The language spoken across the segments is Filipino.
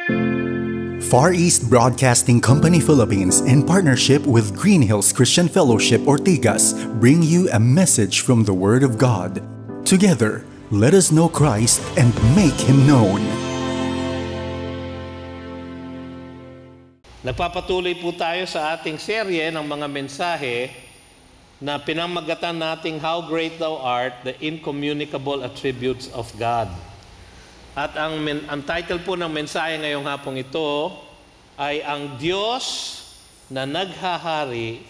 Far East Broadcasting Company Philippines, in partnership with Green Hills Christian Fellowship Ortigas, bring you a message from the Word of God. Together, let us know Christ and make Him known. Nagpapatuloy po tayo sa ating serye ng mga mensahe na pinamagatan nating How Great Thou Art, the Incommunicable Attributes of God. At ang title po ng mensahe ngayong hapong ito ay ang Diyos na naghahari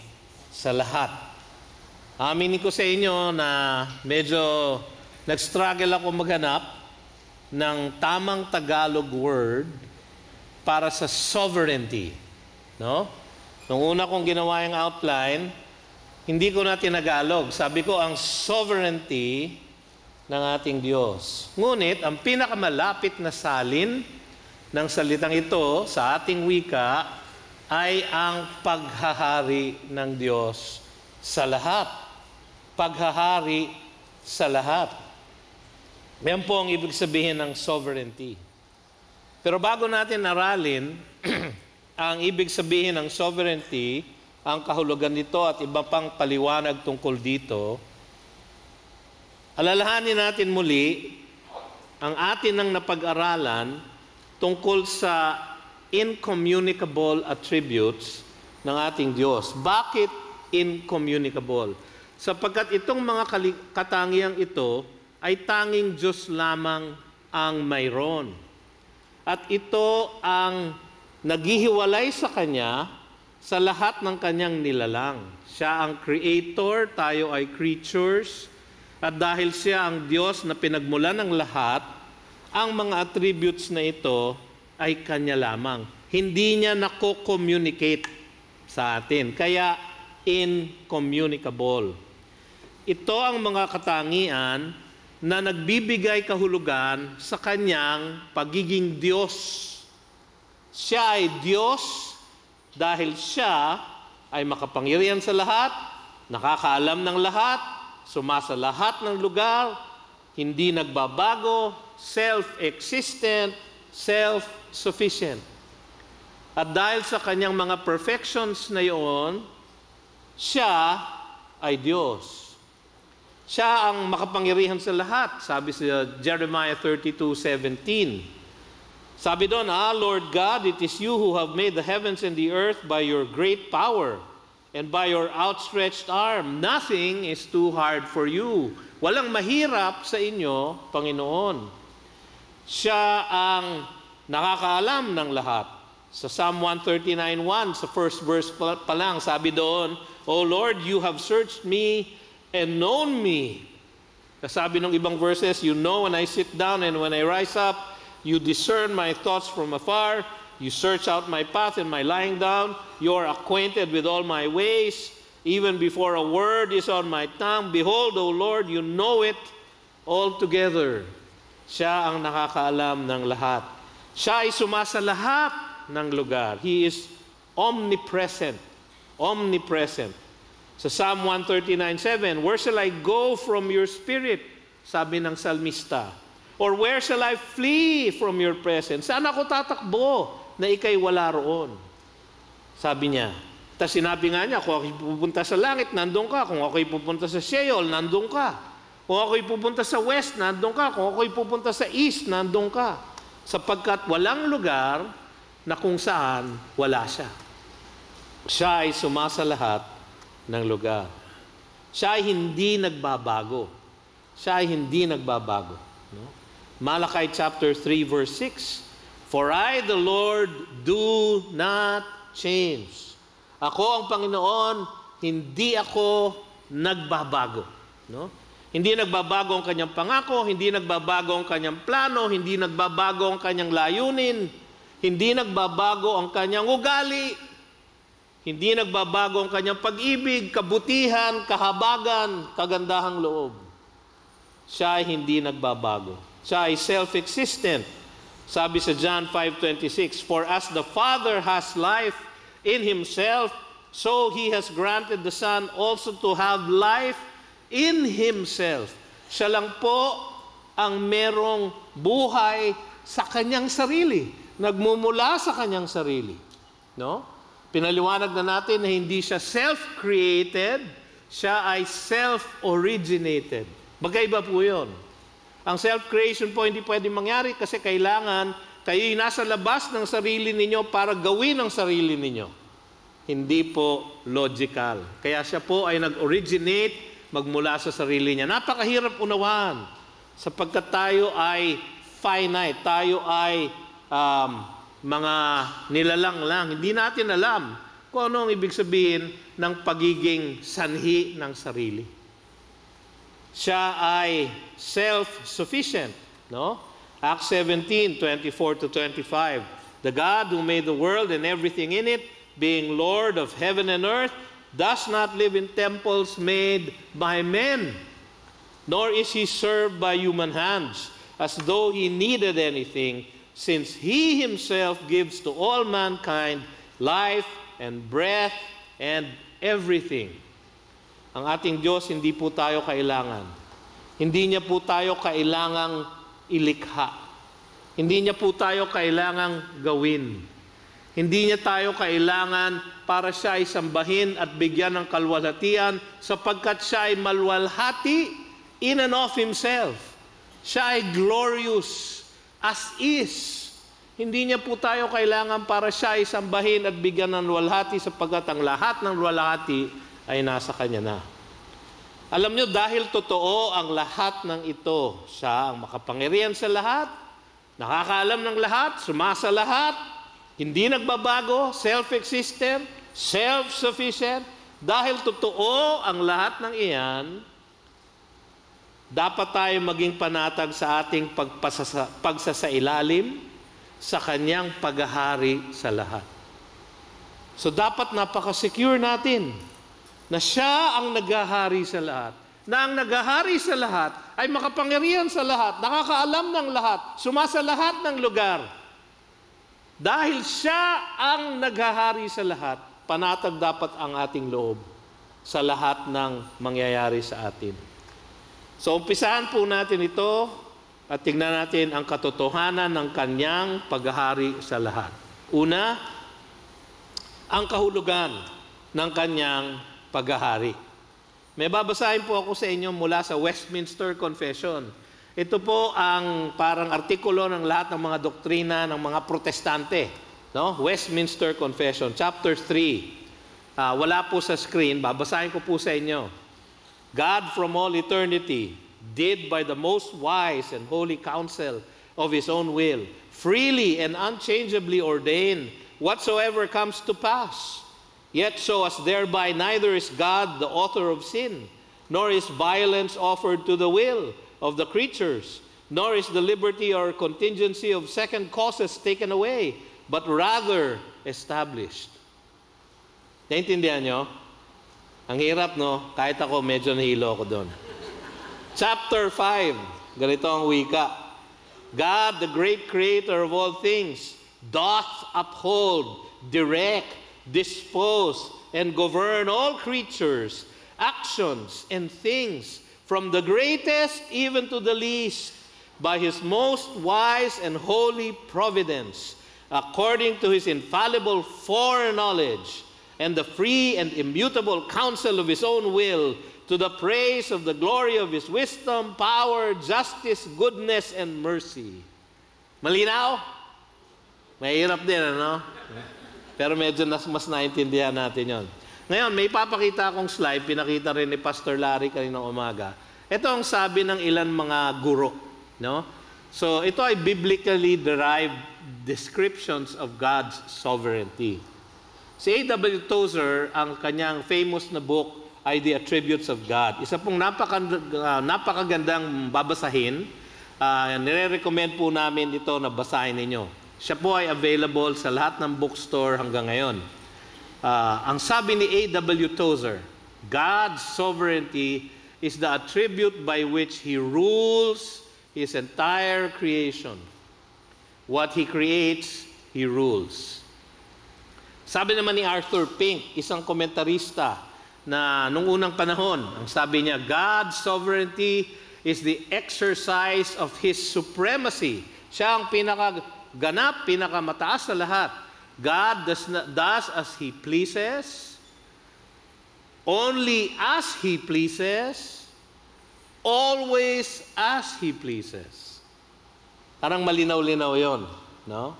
sa lahat. Aminin ko sa inyo na medyo nag-struggle ako maghanap ng tamang Tagalog word para sa sovereignty. No? Nung una kong ginawa yung outline, hindi ko na tinagalog. Sabi ko, ang sovereignty ng ating Diyos. Ngunit, ang pinakamalapit na salin ng salitang ito sa ating wika ay ang paghahari ng Diyos sa lahat. Paghahari sa lahat. Yan po ang ibig sabihin ng sovereignty. Pero bago natin aralin ang ibig sabihin ng sovereignty, ang kahulugan nito at iba pang paliwanag tungkol dito, alalahanin natin muli ang atin ng napag-aralan tungkol sa incommunicable attributes ng ating Diyos. Bakit incommunicable? Sapagkat itong mga katangiang ito ay tanging Diyos lamang ang mayroon. At ito ang naghihiwalay sa Kanya sa lahat ng Kanyang nilalang. Siya ang creator, tayo ay creatures. At dahil siya ang Diyos na pinagmulan ng lahat, ang mga attributes na ito ay Kanya lamang. Hindi niya nako-communicate sa atin. Kaya incommunicable. Ito ang mga katangian na nagbibigay kahulugan sa Kanyang pagiging Diyos. Siya ay Diyos dahil siya ay makapangyarihan sa lahat, nakakaalam ng lahat, sumasa lahat ng lugar, hindi nagbabago, self-existent, self-sufficient. At dahil sa kanyang mga perfections na iyon, siya ay Diyos. Siya ang makapangyarihan sa lahat, sabi sa Jeremiah 32:17. Sabi doon, Lord God, it is you who have made the heavens and the earth by your great power. And by your outstretched arm, nothing is too hard for you. Walang mahirap sa inyo, Panginoon. Siya ang nakakaalam ng lahat. Sa Psalm 139:1, sa first verse pa lang, sabi doon, O Lord, you have searched me and known me. Kasabi ng ibang verses, you know when I sit down and when I rise up, you discern my thoughts from afar. You search out my path and my lying down. You are acquainted with all my ways. Even before a word is on my tongue, behold, O Lord, you know it altogether. Siya ang nakakaalam ng lahat. Siya ay sumasa lahat ng lugar. He is omnipresent. Omnipresent. Sa Psalm 139:7, where shall I go from your spirit? Sabi ng salmista. Or where shall I flee from your presence? Saan ako tatakbo na ikay wala roon? Sabi niya. Tapos sinabi nga niya, kung ako'y pupunta sa langit, nandun ka. Kung ako'y pupunta sa Sheol, nandun ka. Kung ako'y pupunta sa west, nandun ka. Kung ako'y pupunta sa east, nandun ka. Sapagkat walang lugar na kung saan wala siya. Siya ay sumasa lahat ng lugar. Siya ay hindi nagbabago. Siya ay hindi nagbabago. No? Malachi chapter 3 verse 6, For I, the Lord, do not change. Ako ang Panginoon, hindi ako nagbabago. No? Hindi nagbabago ang kanyang pangako, hindi nagbabago ang kanyang plano, hindi nagbabago ang kanyang layunin, hindi nagbabago ang kanyang ugali, hindi nagbabago ang kanyang pag-ibig, kabutihan, kahabagan, kagandahang loob. Siya ay hindi nagbabago. Siya ay self-existent. Sabi sa John 5:26, For as the Father has life in Himself, so He has granted the Son also to have life in Himself. Siya lang po ang merong buhay sa kanyang sarili. nagmumula sa kanyang sarili. No? Pinaliwanag na natin na hindi siya self-created, siya ay self-originated. Magkaiba po yun. Ang self-creation po hindi pwede mangyari kasi kailangan kayo'y nasa labas ng sarili ninyo para gawin ang sarili ninyo. Hindi po logical. Kaya siya po ay nag-originate magmula sa sarili niya. Napakahirap unawahan sapagkat tayo ay finite, tayo ay mga nilalang lang. Hindi natin alam kung ano ang ibig sabihin ng pagiging sanhi ng sarili. Siya ay self-sufficient. No? Acts 17:24-25. The God who made the world and everything in it, being Lord of heaven and earth, does not live in temples made by men, nor is he served by human hands, as though he needed anything, since he himself gives to all mankind life and breath and everything. Ang ating Diyos, hindi po tayo kailangan. Hindi niya po tayo kailangang ilikha. Hindi niya po tayo kailangang gawin. Hindi niya tayo kailangan para siya ay sambahin at bigyan ng kalwalhatian sapagkat siya ay malwalhati in and of himself. Siya ay glorious as is. Hindi niya po tayo kailangan para siya ay sambahin at bigyan ng luwalhati sapagkat ang lahat ng luwalhati ay nasa kanya na. Alam niyo, dahil totoo ang lahat ng ito, siya ang makapangyarihan sa lahat, nakakaalam ng lahat, sumasa lahat, hindi nagbabago, self-existent, self-sufficient. Dahil totoo ang lahat ng iyan, dapat tayo maging panatag sa ating pagsasailalim sa kanyang paghahari sa lahat. So dapat napaka-secure natin na siya ang naghahari sa lahat. Na ang naghahari sa lahat ay makapangyarihan sa lahat, nakakaalam ng lahat, sumasa lahat ng lugar. Dahil siya ang naghahari sa lahat, panatag dapat ang ating loob sa lahat ng mangyayari sa atin. So, umpisahan po natin ito at tingnan natin ang katotohanan ng kanyang paghahari sa lahat. Una, ang kahulugan ng kanyang paghahari. May babasahin po ako sa inyo mula sa Westminster Confession. Ito po ang parang artikulo ng lahat ng mga doktrina ng mga protestante. No? Westminster Confession, chapter 3. Wala po sa screen, babasahin ko po sa inyo. God from all eternity did by the most wise and holy counsel of his own will freely and unchangeably ordain whatsoever comes to pass. Yet so as thereby neither is God the author of sin, nor is violence offered to the will of the creatures, nor is the liberty or contingency of second causes taken away, but rather established. Naintindihan nyo? Ang hirap, no? Kahit ako, medyo nahilo ako doon. Chapter 5, ganito ang wika. God, the great creator of all things, doth uphold, direct, dispose, and govern all creatures, actions, and things, from the greatest even to the least, by his most wise and holy providence, according to his infallible foreknowledge, and the free and immutable counsel of his own will, to the praise of the glory of his wisdom, power, justice, goodness, and mercy. Malinaw? Mahirap din, ano? Pero medyo mas naintindihan natin yon. Ngayon, may papakita akong slide, pinakita rin ni Pastor Larry kaninang umaga. Ito ang sabi ng ilan mga guro. No? So, ito ay biblically derived descriptions of God's sovereignty. Si A.W. Tozer, ang kanyang famous na book ay The Attributes of God. Isa pong napakagandang babasahin. Nire-recommend po namin ito na basahin ninyo. Siya po ay available sa lahat ng bookstore hanggang ngayon. Ang sabi ni A.W. Tozer, God's sovereignty is the attribute by which He rules His entire creation. What He creates, He rules. Sabi naman ni Arthur Pink, isang komentarista na nung unang panahon, ang sabi niya, God's sovereignty is the exercise of His supremacy. Siya ang ganap, pinakamataas sa lahat. God does as He pleases, only as He pleases, always as He pleases. Parang malinaw-linaw yon, no?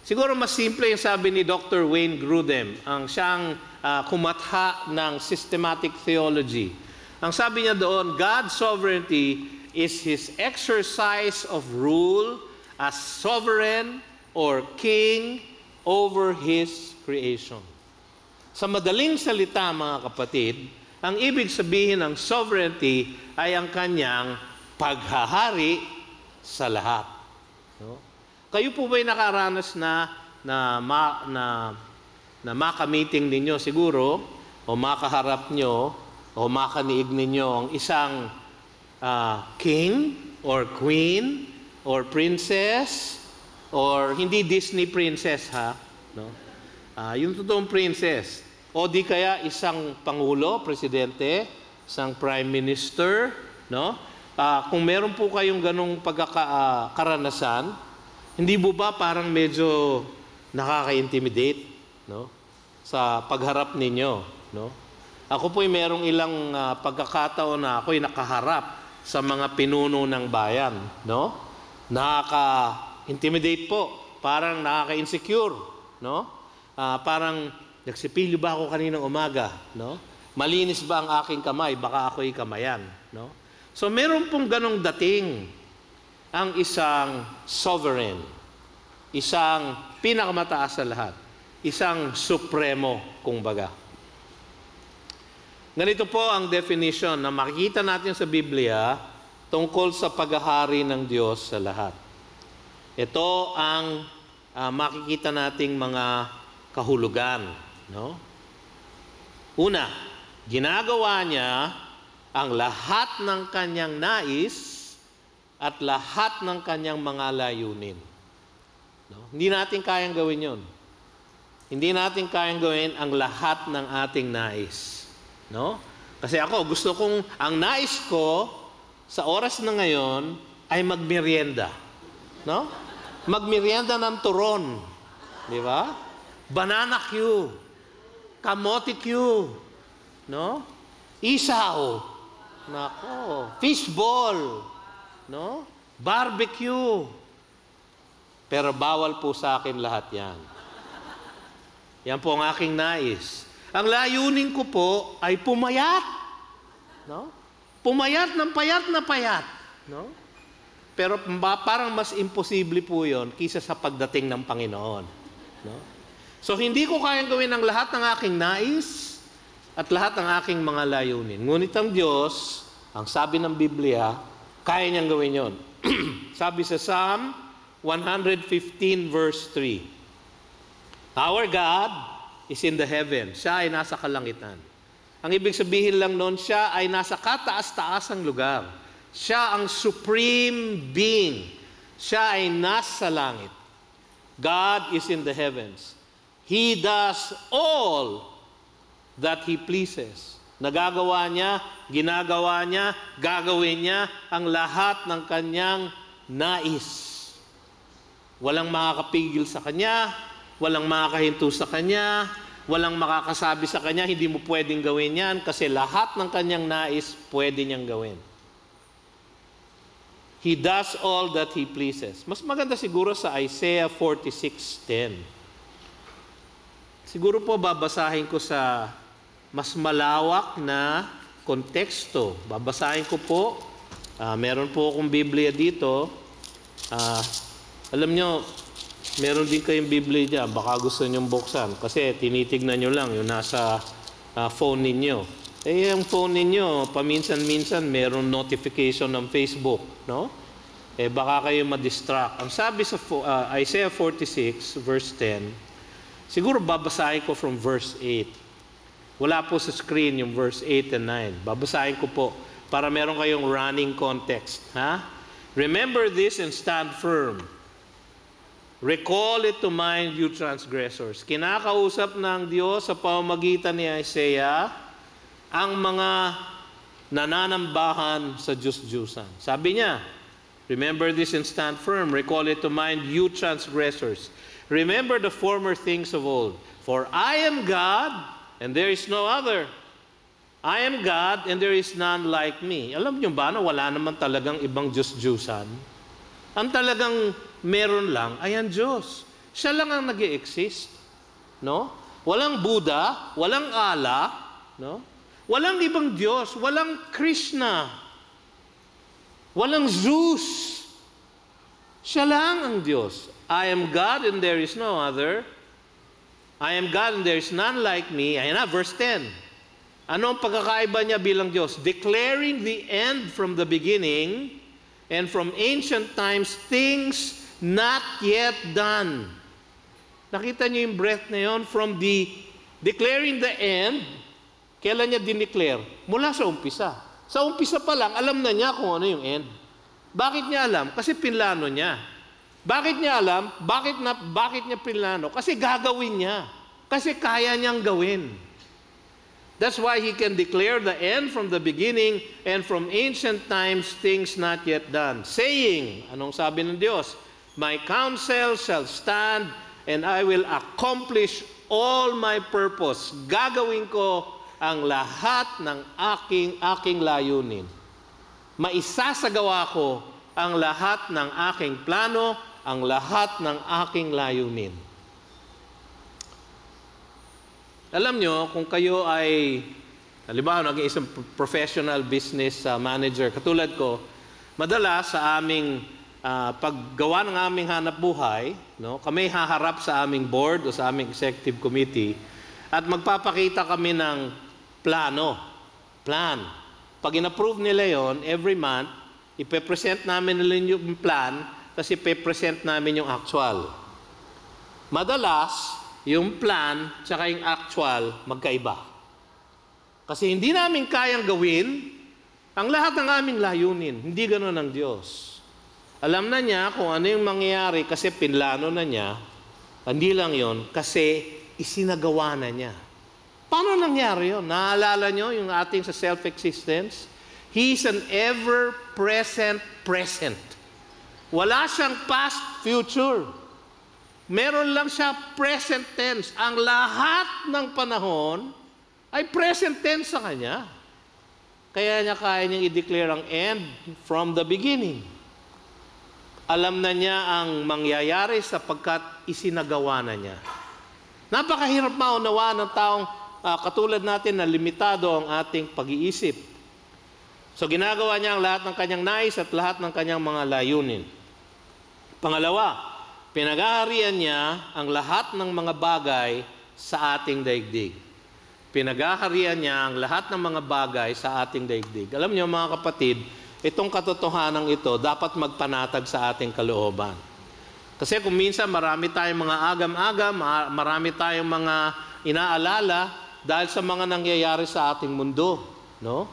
Siguro mas simple yung sabi ni Dr. Wayne Grudem, ang siyang kumatha ng systematic theology. Ang sabi niya doon, God's sovereignty is His exercise of rule as sovereign or king over His creation. Sa madaling salita, mga kapatid, ang ibig sabihin ng sovereignty ay ang kanyang paghahari sa lahat. No? Kayo po ba'y nakaranas na makamiting ninyo siguro, o makaharap nyo, o makaniig ninyo ang isang king, or queen, or princess, or hindi Disney princess ha, no? Yung totoong princess, o di kaya isang pangulo, presidente, isang prime minister, no? Kung meron po kayong ganong karanasan, hindi po ba parang medyo nakaka-intimidate, no? Sa pagharap ninyo, no? Ako po'y merong ilang pagkakataon na ako'y nakaharap sa mga pinuno ng bayan, no? Nakaka-intimidate po, parang nakaka-insecure, no? Parang nagsipilyo ba ako kaninang umaga, no? Malinis ba ang aking kamay? Baka ako'y kamayan, no? So meron pong ganong dating ang isang sovereign, isang pinakamataas sa lahat, isang supremo, kumbaga. Ganito po ang definition na makikita natin sa Biblia tungkol sa paghahari ng Diyos sa lahat. Ito ang makikita nating mga kahulugan. No? Una, ginagawa niya ang lahat ng kanyang nais at lahat ng kanyang mga layunin. No? Hindi natin kayang gawin yon. Hindi natin kayang gawin ang lahat ng ating nais. No? Kasi ako, gusto kong, ang nais ko sa oras na ngayon ay magmerienda. No? Magmerienda ng turon. Di ba? Banana Q. Kamote Q. No? Isaw. Nako. Fishball. No? Barbecue. Pero bawal po sa akin lahat yan. Yan po ang aking nais. Ang layunin ko po ay pumayat. No? Pumayat ng payat na payat. No? Pero parang mas imposible po yon kaysa sa pagdating ng Panginoon. No? So hindi ko kayang gawin ang lahat ng aking nais at lahat ng aking mga layunin. Ngunit ang Diyos, ang sabi ng Biblia, kaya niyang gawin yon. Sabi sa Psalm 115 verse 3, Our God is in the heaven. Siya ay nasa kalangitan. Ang ibig sabihin lang noon, siya ay nasa kataas-taasang lugar. Siya ang supreme being. Siya ay nasa langit. God is in the heavens. He does all that He pleases. Nagagawa niya, ginagawa niya, gagawin niya ang lahat ng kanyang nais. Walang makakapigil sa kanya, walang makakahinto sa kanya, walang makakasabi sa kanya, hindi mo pwedeng gawin yan kasi lahat ng kanyang nais, pwede niyang gawin. He does all that He pleases. Mas maganda siguro sa Isaiah 46:10. Siguro po babasahin ko sa mas malawak na konteksto. Babasahin ko po. Meron po akong Biblia dito. Alam nyo, meron din kayong Biblia dyan. Baka gusto nyong buksan. Kasi tinitignan nyo lang yung nasa phone ninyo. Yung phone ninyo, paminsan-minsan meron notification ng Facebook. No? Baka kayo ma-distract. Ang sabi sa Isaiah 46, verse 10, siguro babasahin ko from verse 8. Wala po sa screen yung verse 8 and 9. Babasahin ko po para meron kayong running context. Ha? Remember this and stand firm. Recall it to mind, you transgressors. Kinakausap ng Diyos sa pamamagitan ni Isaiah ang mga nananambahan sa Diyos-Diyusan. Sabi niya, Remember this and stand firm. Recall it to mind, you transgressors. Remember the former things of old. For I am God, and there is no other. I am God, and there is none like me. Alam niyo ba na wala naman talagang ibang Diyos-Diyusan? Ang talagang meron lang ay ang Diyos. Siya lang ang nag-i-exist. No? Walang Buddha, walang Allah, no? Walang ibang Diyos, walang Krishna, walang Zeus. Siya lang ang Diyos. I am God and there is no other. I am God and there is none like me. Ayan na, verse 10. Ano ang pagkakaiba niya bilang Diyos? Declaring the end from the beginning and from ancient times things not yet done. Nakita niyo yung breath na yun? From the declaring the end, kailan niya dineclare? Mula sa umpisa. Sa umpisa pa lang, alam na niya kung ano yung end. Bakit niya alam? Kasi pinlano niya. Bakit niya alam? Bakit niya pinlano? Kasi gagawin niya. Kasi kaya niyang gawin. That's why He can declare the end from the beginning and from ancient times things not yet done. Saying, anong sabi ng Diyos? My counsel shall stand and I will accomplish all my purpose. Gagawin ko ang lahat ng aking layunin. Maisasagawa ko ang lahat ng aking plano, ang lahat ng aking layunin. Alam nyo, kung kayo ay, halimbawa, naging isang professional business manager, katulad ko, madalas sa aming paggawa ng aming hanap buhay, no, kami haharap sa aming board o sa aming executive committee at magpapakita kami ng plan. Pag in-approve nila yon, every month, ipe-present namin nila yung plan, kasi ipe-present namin yung actual. Madalas, yung plan tsaka yung actual magkaiba. Kasi hindi namin kayang gawin ang lahat ng aming layunin. Hindi ganoon ang Diyos. Alam na niya kung ano yung mangyayari kasi pinlano na niya. Hindi lang yon kasi isinagawa na niya. Paano nangyari yun? Naalala nyo yung ating sa self-existence? He's an ever-present present. Wala siyang past, future. Meron lang siya present tense. Ang lahat ng panahon ay present tense sa Kanya. Kaya niya kaya niyang i-declare ang end from the beginning. Alam na niya ang mangyayari sapagkat isinagawa na niya. Napakahirap maunawaan ng taong katulad natin na limitado ang ating pag-iisip. So ginagawa niya ang lahat ng kanyang nais at lahat ng kanyang mga layunin. Pangalawa, pinag-aharian niya ang lahat ng mga bagay sa ating daigdig. Pinag-aharian niya ang lahat ng mga bagay sa ating daigdig. Alam niyo mga kapatid, itong katotohanan ito dapat magpanatag sa ating kalooban. Kasi kung minsan marami tayong mga agam-agam, marami tayong mga inaalala dahil sa mga nangyayari sa ating mundo, no?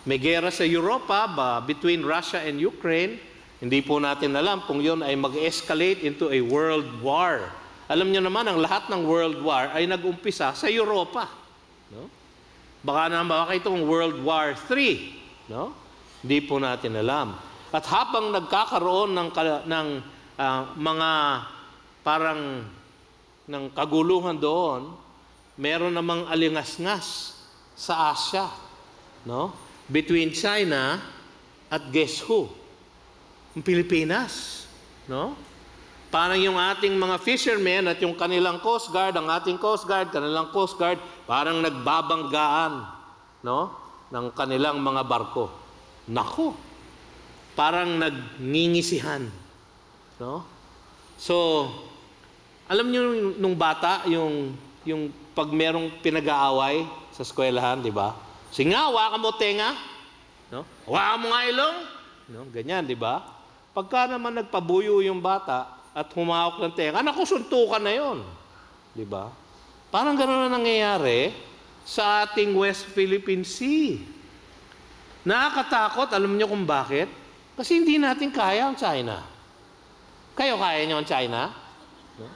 May gera sa Europa between Russia and Ukraine. Hindi po natin alam kung yun ay mag-escalate into a world war. Alam niyo naman, ang lahat ng world war ay nag-umpisa sa Europa, no? Baka itong World War III, no? Hindi po natin alam. At habang nagkakaroon ng mga parang ng kaguluhan doon, meron namang alingas-ngas sa Asia, no? Between China at guess who? Ang Pilipinas, no? Parang yung ating mga fishermen at yung kanilang Coast Guard, ang ating Coast Guard, kanilang Coast Guard, parang nagbabanggaan, no? Ng kanilang mga barko. Nako, parang nagngingisihan, no? So, alam niyo nung bata, yung pag merong pinag-aaway sa eskwelahan, di ba? Sige nga, hawakan mo tenga, no? Hawakan mo nga ilong, no? Ganyan, di ba? Pagka naman nagpabuyo yung bata at humawak ng tenga, naku, suntukan na yon, di ba? Parang gano'n na nangyayari sa ating West Philippine Sea. Nakakatakot, alam niyo kung bakit? Kasi hindi natin kaya ang China. Kayo kaya niyo ang China? No?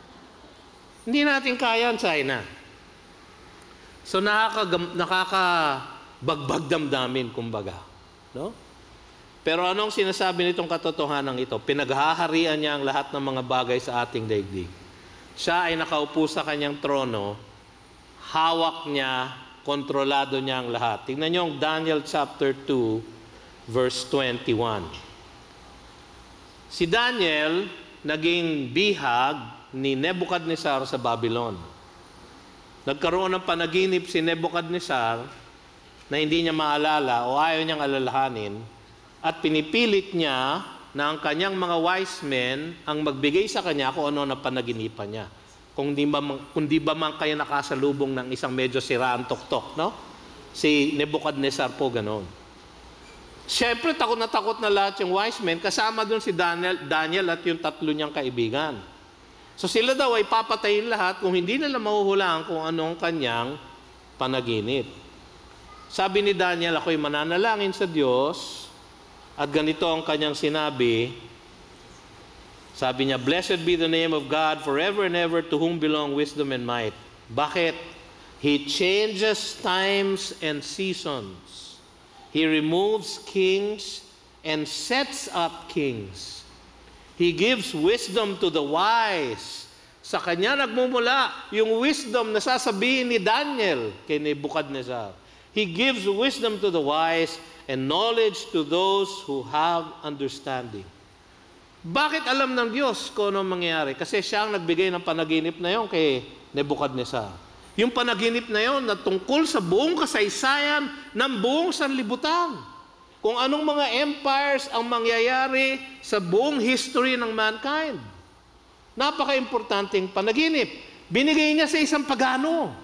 Hindi natin kaya ang China. So nakakabagbag damdamin, kumbaga. No? Pero anong sinasabi nitong katotohanan ito? Pinaghaharian niya ang lahat ng mga bagay sa ating daigdig. Siya ay nakaupo sa kanyang trono, hawak niya, kontrolado niya ang lahat. Tingnan niyo ang Daniel chapter 2, verse 21. Si Daniel naging bihag ni Nebuchadnezzar sa Babylon. Nagkaroon ng panaginip si Nebuchadnezzar na hindi niya maalala o ayaw niyang alalahanin at pinipilit niya na ang kanyang mga wise men ang magbigay sa kanya kung ano na panaginipan niya. Kung di ba man kayo nakasalubong ng isang medyo siraan tuktok, no? Si Nebuchadnezzar po ganoon. Siyempre, takot na lahat yung wise men, kasama dun si Daniel at yung tatlo niyang kaibigan. So sila daw ay papatayin lahat kung hindi nila mahuhulaan kung anong kanyang panaginip. Sabi ni Daniel, ako'y mananalangin sa Diyos, at ganito ang kanyang sinabi. Sabi niya, "Blessed be the name of God forever and ever, to whom belong wisdom and might." Bakit? He changes times and seasons. He removes kings and sets up kings. He gives wisdom to the wise. Sa kanya nagmumula yung wisdom na sasabihin ni Daniel kay Nebuchadnezzar. He gives wisdom to the wise and knowledge to those who have understanding. Bakit alam ng Diyos kung ano mangyayari? Kasi siya ang nagbigay ng panaginip na yon kay Nebuchadnezzar. Yung panaginip na yon na tungkol sa buong kasaysayan ng buong sanlibutan. Kung anong mga empires ang mangyayari sa buong history ng mankind. Napaka-importanting panaginip. Binigay niya sa isang pagano.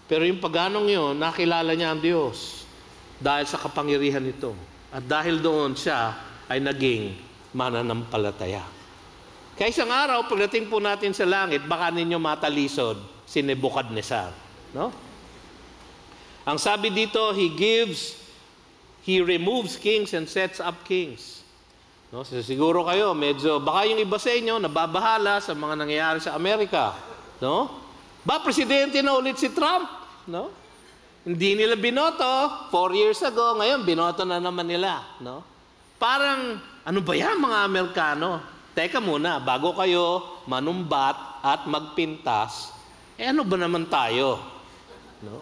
Pero yung paganong yun, nakilala niya ang Diyos dahil sa kapangyarihan nito. At dahil doon siya ay naging mananampalataya. Kaya isang araw, pagdating po natin sa langit, baka ninyo matalisod si Nebuchadnezzar. No? Ang sabi dito, He removes kings and sets up kings. No? So, siguro kayo, baka yung iba sa inyo, nababahala sa mga nangyayari sa Amerika. No? Presidente na ulit si Trump. No? Hindi nila binoto 4 years ago, ngayon binoto na naman nila, no? Parang ano ba 'yan mga Amerikano? Teka muna, bago kayo manumbat at magpintas, ano ba naman tayo? No?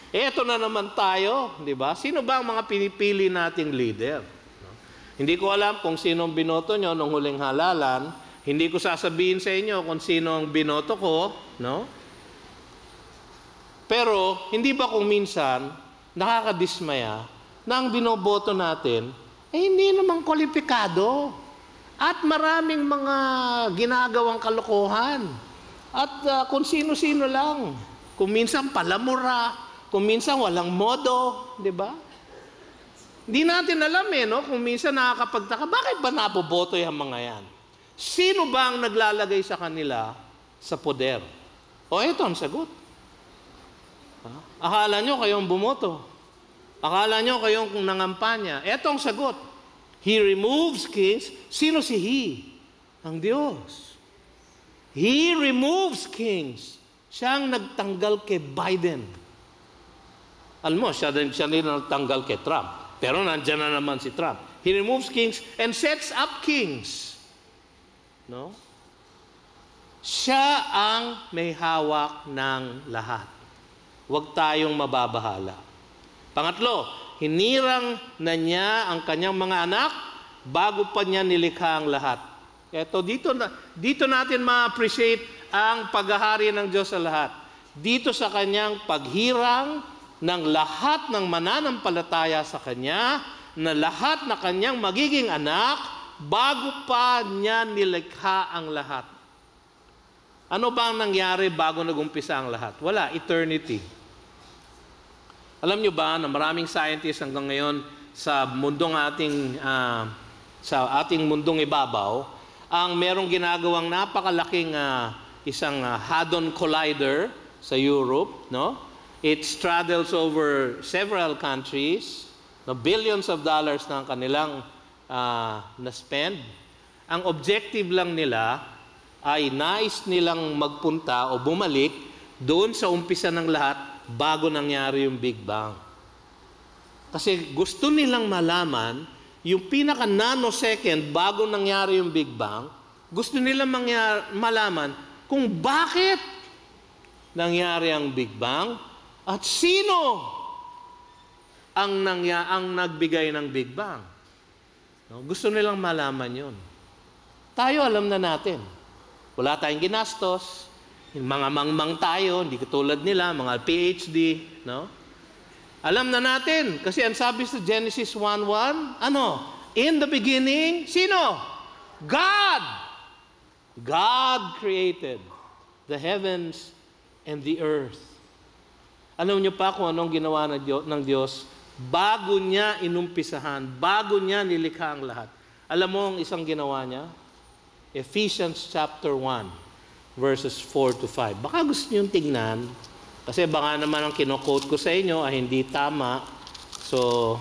Eto na naman tayo, di ba? Sino ba ang mga pinipili nating leader? No? Hindi ko alam kung sino ang binoto nyo nung huling halalan. Hindi ko sasabihin sa inyo kung sino ang binoto ko, no? Pero, hindi ba kung minsan, nakakadismaya na ang binoboto natin, hindi naman kwalipikado. At maraming mga ginagawang kalokohan. At kung sino-sino lang. Kung minsan palamura, kung minsan walang modo, di ba? Hindi natin alam no? Kung minsan nakakapagtaka, bakit ba naboboto yung mga yan? Sino ba ang naglalagay sa kanila sa poder? O ito ang sagot. Akala nyo kayong bumoto. Akala nyo kayong nangampanya. Ito ang sagot. He removes kings. Sino si He? Ang Diyos. He removes kings. Siya ang nagtanggal kay Biden. Alam mo, siya din nagtanggal kay Trump. Pero nandiyan na naman si Trump. He removes kings and sets up kings. No? Siya ang may hawak ng lahat. Huwag tayong mababahala. Pangatlo, hinirang na niya ang kanyang mga anak bago pa niya nilikha ang lahat. Ito, dito natin ma-appreciate ang paghahari ng Diyos sa lahat. Dito sa kanyang paghirang ng lahat ng mananampalataya sa kanya, na lahat na kanyang magiging anak, bago pa niya nilikha ang lahat. Ano ba ang nangyari bago nagumpisa ang lahat? Wala, eternity. Alam nyo ba na maraming scientists hanggang ngayon sa ating mundong ibabaw, ang merong ginagawang napakalaking isang hadron collider sa Europe, no? It straddles over several countries, no? Billions of dollars na ang kanilang na-spend. Ang objective lang nila ay nais nilang magpunta o bumalik doon sa umpisa ng lahat bago nangyari yung Big Bang. Kasi gusto nilang malaman, yung pinaka-nanosecond bago nangyari yung Big Bang, gusto nilang malaman kung bakit nangyari ang Big Bang at sino ang nagbigay ng Big Bang. No? Gusto nilang malaman yun. Tayo alam na natin. Wala tayong ginastos. Mga mangmang tayo, hindi katulad nila, mga PhD. No? Alam na natin. Kasi ang sabi sa Genesis 1:1, in the beginning, sino? God! God created the heavens and the earth. Alam niyo pa kung anong ginawa ng Diyos bago niya inumpisahan, bago niya nilikha ang lahat. Alam mo ang isang ginawa niya? Ephesians chapter 1, verses 4 to 5. Baka gusto niyong tingnan, kasi baka naman ang kino-quote ko sa inyo ay hindi tama. So,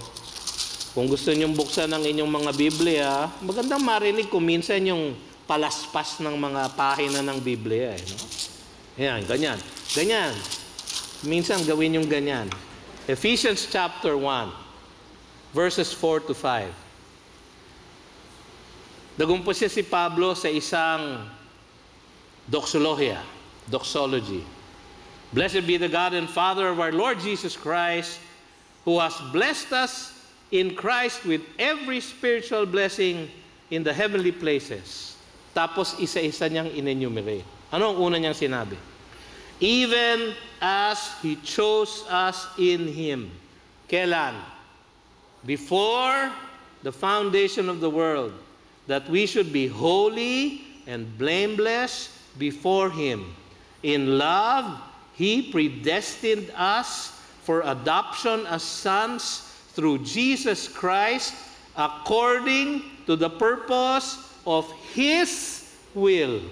kung gusto niyong buksan ang inyong mga Biblia, magandang marinig kung minsan yung palaspas ng mga pahina ng Biblia. No? Ayan, ganyan. Ganyan. Minsan gawin yung ganyan. Ephesians chapter 1, verses 4 to 5. Nagumpa siya si Pablo sa isang doxology. Blessed be the God and Father of our Lord Jesus Christ, who has blessed us in Christ with every spiritual blessing in the heavenly places. Tapos isa-isa niyang in-enumerate. Ano ang una niyang sinabi? Even as He chose us in Him. Kailan? Before the foundation of the world, that we should be holy and blameless before Him. In love, He predestined us for adoption as sons through Jesus Christ, according to the purpose of His will.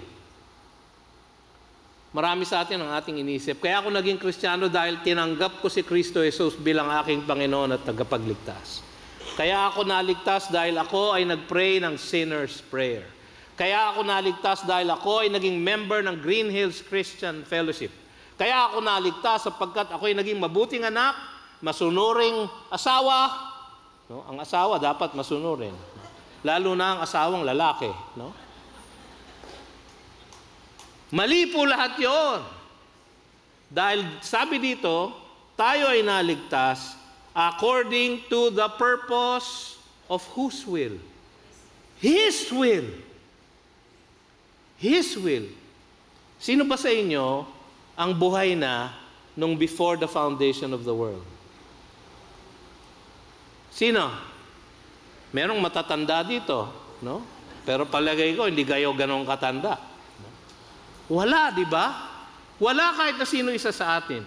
Marami sa atin ang ating inisip. Kaya ako naging Kristiyano dahil tinanggap ko si Kristo Jesus bilang aking Panginoon at tagapagligtas. Kaya ako naligtas dahil ako ay nag-pray ng sinner's prayer. Kaya ako naligtas dahil ako ay naging member ng Green Hills Christian Fellowship. Kaya ako naligtas sapagkat ako ay naging mabuting anak, masunuring asawa. No? Ang asawa dapat masunurin. Lalo na ang asawang lalaki. No? Mali po lahat yon. Dahil sabi dito, tayo ay naligtas according to the purpose of whose will? His will. His will. Sino ba sa inyo ang buhay na nung before the foundation of the world? Sino? Merong matatanda dito, no? Pero palagay ko, hindi kayo ganong katanda. Wala, di ba? Wala kahit na sino isa sa atin.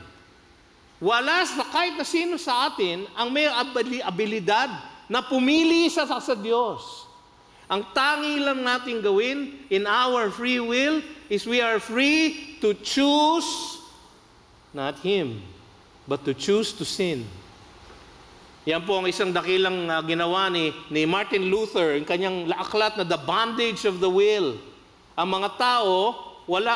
Wala kahit na sino sa atin ang may abilidad na pumili sa Diyos. Ang tangi lang natin gawin in our free will is we are free to choose not Him, but to choose to sin. Yan po ang isang dakilang ginawa ni Martin Luther, yung kanyang aklat na The Bondage of the Will. Ang mga tao,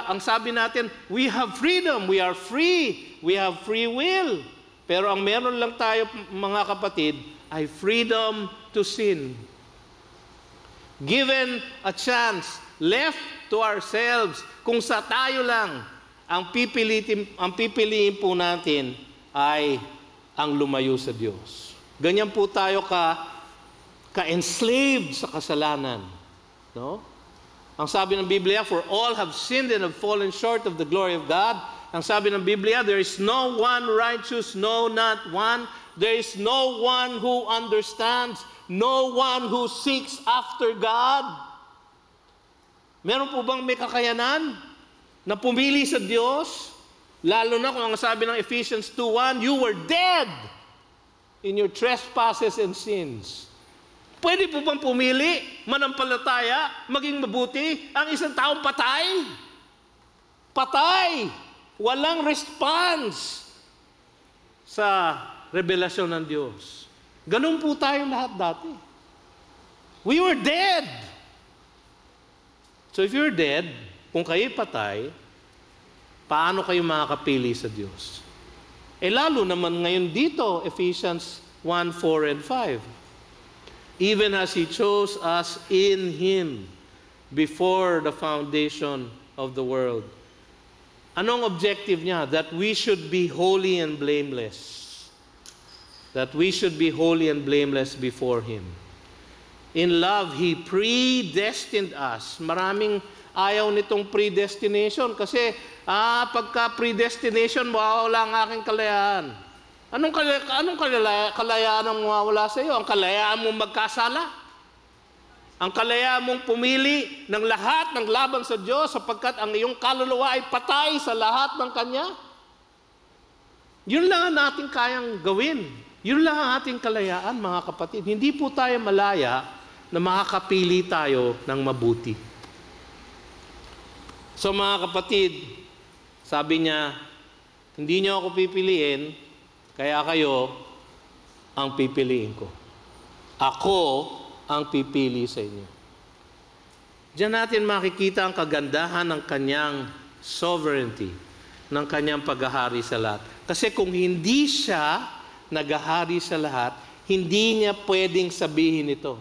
ang sabi natin, we have freedom, we are free, we have free will. Pero ang meron lang tayo, mga kapatid, ay freedom to sin. Given a chance, left to ourselves, kung sa tayo lang, ang pipiliin po natin ay ang lumayo sa Diyos. Ganyan po tayo ka-enslaved sa kasalanan. No? Ang sabi ng Biblia, for all have sinned and have fallen short of the glory of God. Ang sabi ng Biblia, there is no one righteous, no, not one. There is no one who understands, no one who seeks after God. Meron po bang may kakayanan na pumili sa Diyos? Lalo na kung ang sabi ng Ephesians 2:1, you were dead in your trespasses and sins. Pwede po bang pumili, manampalataya, maging mabuti, ang isang taong patay? Patay! Walang response sa revelasyon ng Diyos. Ganun po tayo lahat dati. We were dead. So if you're dead, kung kayo'y patay, paano kayo makakapili sa Diyos? Lalo naman ngayon dito, Ephesians 1, 4, and 5. Even as He chose us in Him before the foundation of the world. Anong objective niya? That we should be holy and blameless. That we should be holy and blameless before Him. In love, He predestined us. Maraming ayaw nitong predestination kasi pagka predestination, mawawala ang aking kalayaan. Anong kalayaan ang mawawala sa iyo? Ang kalayaan mong magkasala? Ang kalayaan mong pumili ng lahat ng laban sa Diyos sapagkat ang iyong kaluluwa ay patay sa lahat ng Kanya? Yun lang ang natin kayang gawin. Yun lang ang ating kalayaan, mga kapatid. Hindi po tayo malaya na makakapili tayo ng mabuti. So mga kapatid, sabi niya, hindi niyo ako pipiliin, kaya kayo ang pipiliin ko. Ako ang pipili sa inyo. Diyan natin makikita ang kagandahan ng Kanyang sovereignty, ng Kanyang paghahari sa lahat. Kasi kung hindi siya naghahari sa lahat, hindi niya pwedeng sabihin ito.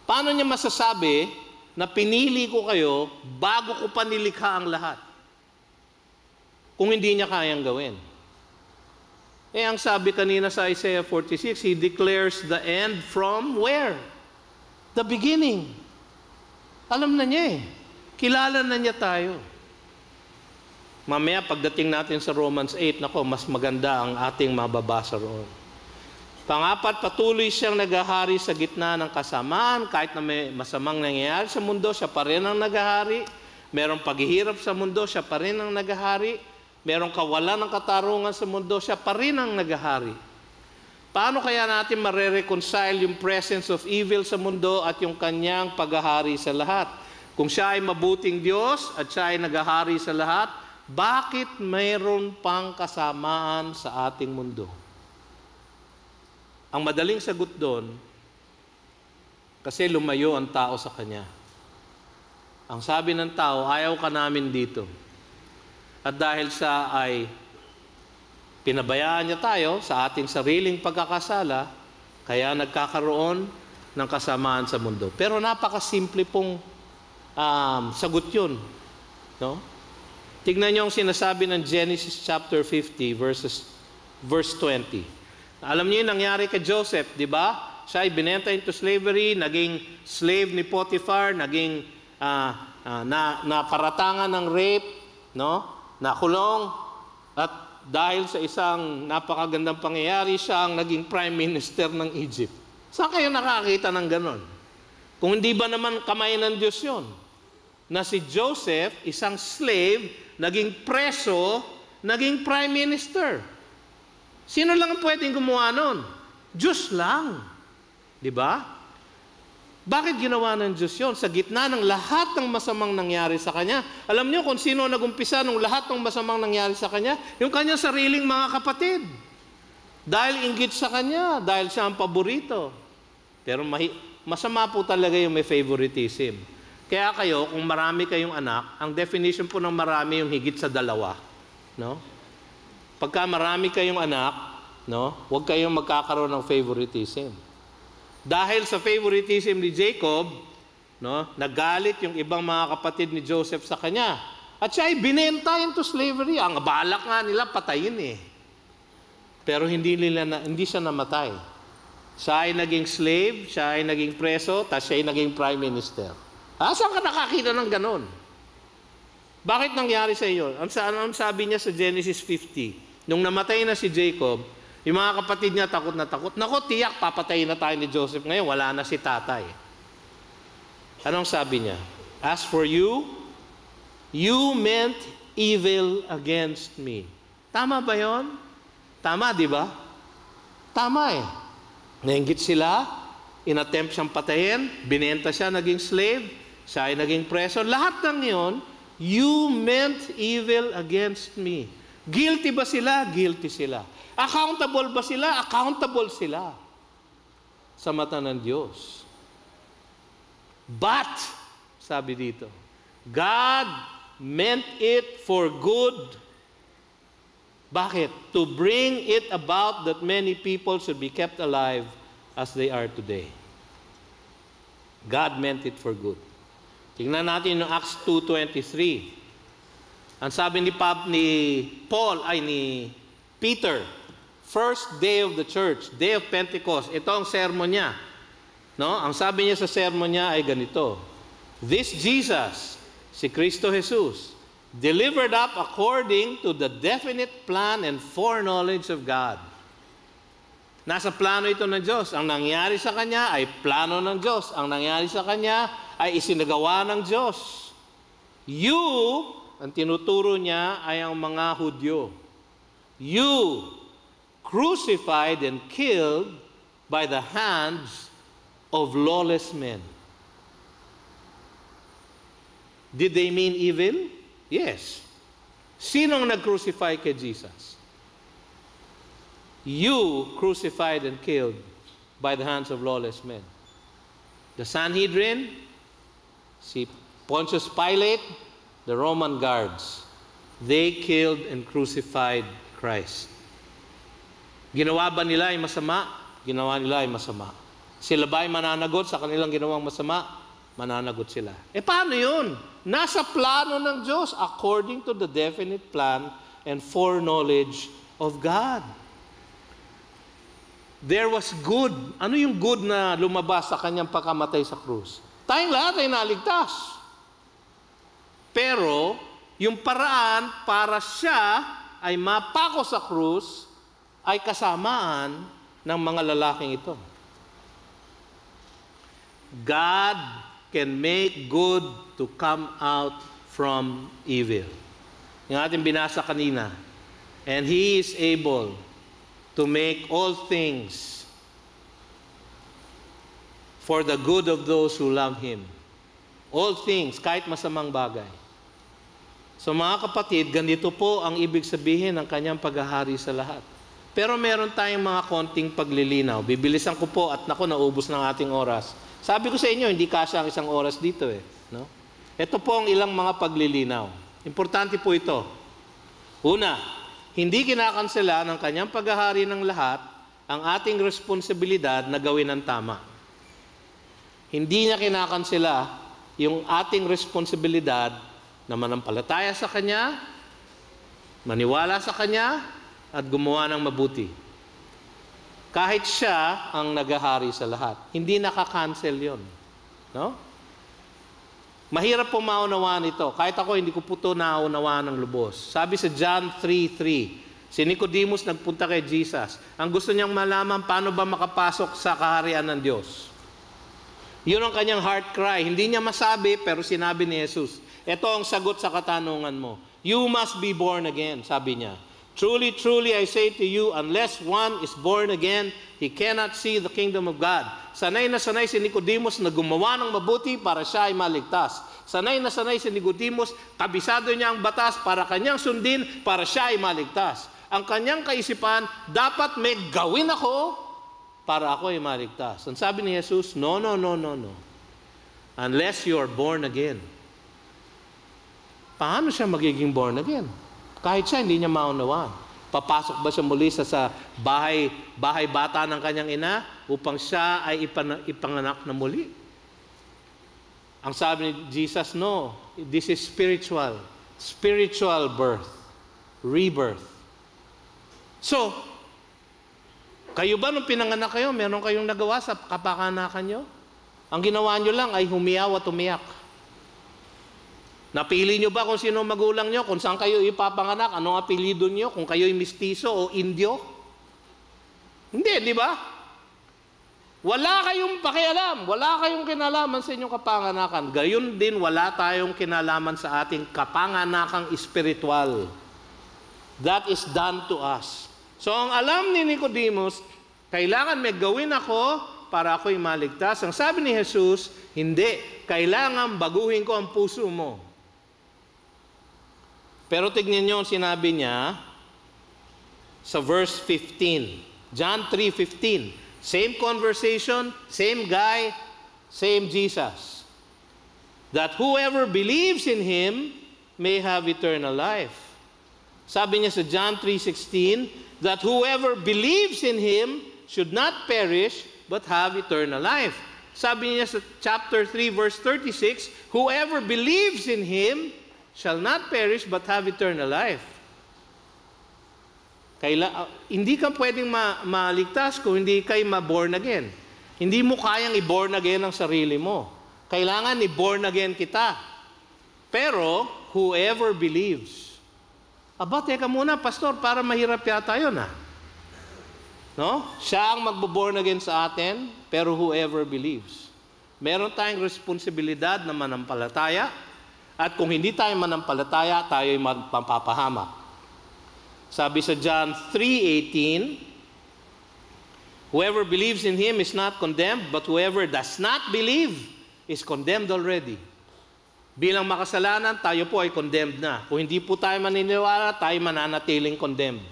Paano niya masasabi na pinili ko kayo bago ko pa nilikha ang lahat? Kung hindi niya kayang gawin. Ang sabi kanina sa Isaiah 46, He declares the end from where? The beginning. Alam na niya Kilala na niya tayo. Mamaya pagdating natin sa Romans 8, mas maganda ang ating mababasa roon. Pangapat, patuloy siyang naghahari sa gitna ng kasamaan. Kahit na may masamang nangyayari sa mundo, siya pa rin ang naghahari. Merong paghihirap sa mundo, siya pa rin ang naghahari. Merong kawalan ng katarungan sa mundo, siya pa rin ang naghahari. Paano kaya natin mare-reconcile yung presence of evil sa mundo at yung Kanyang paghahari sa lahat? Kung siya ay mabuting Diyos at siya ay naghahari sa lahat, bakit mayroon pang kasamaan sa ating mundo? Ang madaling sagot doon, kasi lumayo ang tao sa Kanya. Ang sabi ng tao, ayaw ka namin dito. At dahil siya ay pinabayaan niya tayo sa ating sariling pagkakasala, kaya nagkakaroon ng kasamaan sa mundo. Pero napakasimple pong sagot yun. No? Tignan niyo ang sinasabi ng Genesis chapter 50, verse 20. Alam niyo yung nangyari kay Joseph, di ba? Siya ay binenta into slavery, naging slave ni Potiphar, naging naparatangan ng rape, no? Nakulong, at dahil sa isang napakagandang pangyayari, siya ang naging prime minister ng Egypt. Saan kayo nakakita ng ganon? Kung hindi ba naman kamay ng Diyos yun? Na si Joseph, isang slave, naging preso, naging prime minister. Sino lang ang pwedeng gumawa nun? Diyos lang. Di ba? Bakit ginawa ng Diyos yun? Sa gitna ng lahat ng masamang nangyari sa Kanya. Alam niyo kung sino nagumpisa ng lahat ng masamang nangyari sa Kanya? Yung Kanyang sariling mga kapatid. Dahil inggit sa Kanya, dahil siya ang paborito. Pero masama po talaga yung may favoritism. Kaya kayo, kung marami kayong anak, ang definition po ng marami yung higit sa dalawa. No? Pagka marami kayong anak, no, huwag kayong magkakaroon ng favoritism. Dahil sa favoritism ni Jacob, no, nagalit yung ibang mga kapatid ni Joseph sa kanya. At siya ay binenta into slavery. Ang balak nga nila patayin Pero hindi siya namatay. Siya ay naging slave, siya ay naging preso, tapos siya ay naging prime minister. Saan ka nakakita ng ganon? Bakit nangyari sa iyo? Ang sabi niya sa Genesis 50, nung namatay na si Jacob, yung mga kapatid niya takot na takot. Naku, tiyak, papatayin na tayo ni Joseph ngayon. Wala na si tatay. Anong sabi niya? As for you, you meant evil against me. Tama ba yon? Tama, di ba? Tama Nainggit sila, inattempt siyang patayin, binenta siya, naging slave, siya ay naging preso. Lahat ng yon, you meant evil against me. Guilty ba sila? Guilty sila. Accountable ba sila? Accountable sila sa mata ng Diyos. But, sabi dito, God meant it for good Bakit? To bring it about that many people should be kept alive as they are today. God meant it for good. Tingnan natin yung Acts 2:23. Ang sabi ni Peter, first day of the church, day of Pentecost. Ito ang sermon niya. No? Ang sabi niya sa sermon niya ay ganito. This Jesus, si Kristo Jesus, delivered up according to the definite plan and foreknowledge of God. Nasa plano ito ng Diyos. Ang nangyari sa Kanya ay plano ng Diyos. Ang nangyari sa Kanya ay isinagawa ng Diyos. You, ang tinuturo niya ay ang mga Hudyo. You, crucified and killed by the hands of lawless men. Did they mean evil? Yes. Sinong nag-crucify kay Jesus? You crucified and killed by the hands of lawless men. The Sanhedrin, si Pontius Pilate, the Roman guards, they killed and crucified Christ. Ginawa ba nila ay masama? Ginawa nila ay masama. Sila ba ay mananagot sa kanilang ginawang masama? Mananagot sila. Paano yun? Nasa plano ng Diyos according to the definite plan and foreknowledge of God. There was good. Ano yung good na lumabas sa kanyang pagkamatay sa krus? Tayong lahat ay naligtas. Pero, yung paraan para siya ay mapako sa krus ay kasamaan ng mga lalaking ito. God can make good to come out from evil. Yung ating binasa kanina. And He is able to make all things for the good of those who love Him. All things, kahit masamang bagay. So mga kapatid, ganito po ang ibig sabihin ng kanyang paghahari sa lahat. Pero meron tayong mga konting paglilinaw. Bibilisan ko po at naku, naubos ng ating oras. Sabi ko sa inyo, hindi kasya ang isang oras dito no? Ito po ang ilang mga paglilinaw. Importante po ito. Una, hindi kinakansela ng kanyang paghahari ng lahat ang ating responsibilidad na gawin ang tama. Hindi niya kinakansela yung ating responsibilidad na manampalataya sa Kanya, maniwala sa Kanya, at gumawa ng mabuti. Kahit siya ang naghahari sa lahat. Hindi nakakancel yon, no? Mahirap po maunawaan ito. Kahit ako, hindi ko po ito naunawaan ng lubos. Sabi sa John 3:3, si Nicodemus nagpunta kay Jesus. Ang gusto niyang malaman, paano ba makapasok sa kaharian ng Diyos? Yun ang kanyang heart cry. Hindi niya masabi, pero sinabi ni Jesus, ito ang sagot sa katanungan mo. You must be born again, sabi niya. Truly, truly, I say to you, unless one is born again, he cannot see the kingdom of God. Sanay na sanay si Nicodemus na gumawa ng mabuti para siya ay maligtas. Sanay na sanay si Nicodemus, kabisado niya ang batas para kanyang sundin para siya ay maligtas. Ang kanyang kaisipan, dapat may gawin ako para ako ay maligtas. Ang sabi ni Jesus, no. Unless you are born again. Paano siya magiging born again? Kahit siya, hindi niya maunawaan. Papasok ba siya muli sa bahay bata ng kanyang ina upang siya ay ipanganak na muli? Ang sabi ni Jesus, no. This is spiritual. Spiritual birth. Rebirth. So, kayo ba nung pinanganak kayo, meron kayong nagawa sa kapakanakan nyo? Ang ginawa nyo lang ay humiyaw at umiyak. Napili nyo ba kung sino magulang nyo? Kung saan kayo ipapanganak? Anong apelido nyo? Kung kayo'y mistiso o Indio? Hindi, di ba? Wala kayong pakialam. Wala kayong kinalaman sa inyong kapanganakan. Gayon din, wala tayong kinalaman sa ating kapanganakang espiritual. That is done to us. So, ang alam ni Nicodemus, kailangan may gawin ako para ako'y maligtas. Ang sabi ni Jesus, hindi. Kailangan baguhin ko ang puso mo. Pero tignan niyo ang sinabi niya sa verse 15. John 3:15. Same conversation, same guy, same Jesus. That whoever believes in Him may have eternal life. Sabi niya sa John 3:16, that whoever believes in Him should not perish, but have eternal life. Sabi niya sa chapter 3, verse 36, whoever believes in Him shall not perish, but have eternal life. Hindi ka pwedeng maligtas kung hindi kayo ma-born again. Hindi mo kayang i-born again ang sarili mo. Kailangan i-born again kita. Pero, whoever believes. Aba, teka muna, pastor, para mahirap yata yun, no? Siya ang magbo-born again sa atin, pero whoever believes. Meron tayong responsibilidad na manampalataya, at kung hindi tayo manampalataya, tayo ay mapapahamak. Sabi sa John 3:18, whoever believes in Him is not condemned, but whoever does not believe is condemned already. Bilang makasalanan, tayo po ay condemned na. Kung hindi po tayo maniniwala, tayo mananatiling condemned.